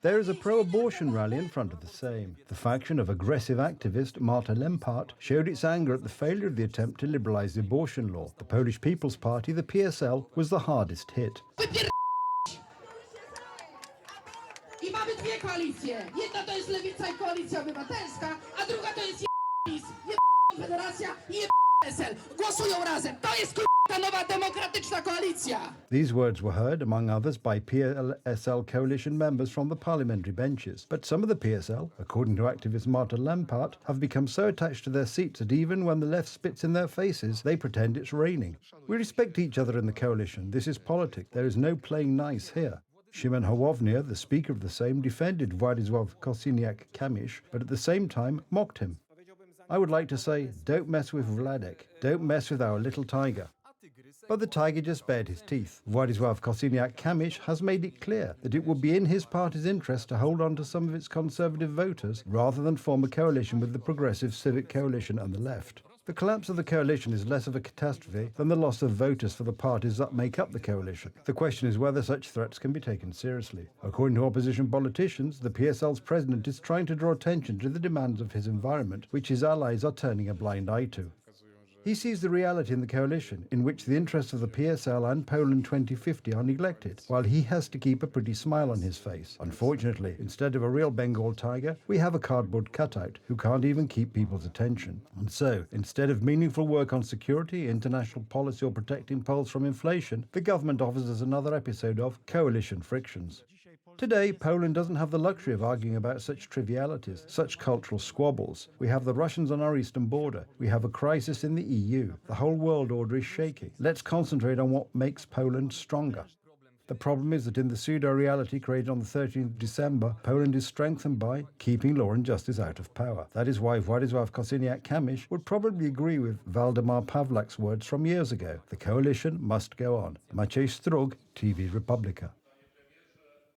There is a pro-abortion rally in front of the Sejm. The faction of aggressive activist Marta Lempart showed its anger at the failure of the attempt to liberalise the abortion law. The Polish People's Party, the PSL, was the hardest hit. I mamy dwie koalicje. Jedna to jest Lewica i Koalicja Obywatelska, a druga to jest PiS, Federacja i PSL. Głosują razem. To jest ta nowa demokratyczna koalicja. These words were heard, among others, by PSL coalition members from the parliamentary benches. But some of the PSL, according to activist Marta Lempart, have become so attached to their seats that even when the left spits in their faces, they pretend it's raining. We respect each other in the coalition. This is politics. There is no playing nice here. Szymon Hołownia, the Speaker of the Sejm, defended Władysław Kosiniak-Kamysz, but at the same time mocked him. I would like to say, don't mess with Wladek, don't mess with our little tiger. But the tiger just bared his teeth. Władysław Kosiniak-Kamysz has made it clear that it would be in his party's interest to hold on to some of its conservative voters rather than form a coalition with the Progressive Civic Coalition and the left. The collapse of the coalition is less of a catastrophe than the loss of voters for the parties that make up the coalition. The question is whether such threats can be taken seriously. According to opposition politicians, the PSL's president is trying to draw attention to the demands of his environment, which his allies are turning a blind eye to. He sees the reality in the coalition, in which the interests of the PSL and Poland 2050 are neglected, while he has to keep a pretty smile on his face. Unfortunately, instead of a real Bengal tiger, we have a cardboard cutout who can't even keep people's attention. And so, instead of meaningful work on security, international policy or protecting Poles from inflation, the government offers us another episode of coalition frictions. Today, Poland doesn't have the luxury of arguing about such trivialities, such cultural squabbles. We have the Russians on our eastern border. We have a crisis in the EU. The whole world order is shaky. Let's concentrate on what makes Poland stronger. The problem is that in the pseudo-reality created on the 13th of December, Poland is strengthened by keeping law and justice out of power. That is why Władysław Kosiniak-Kamysz would probably agree with Waldemar Pawlak's words from years ago. The coalition must go on. Maciej Strug, TV Republika.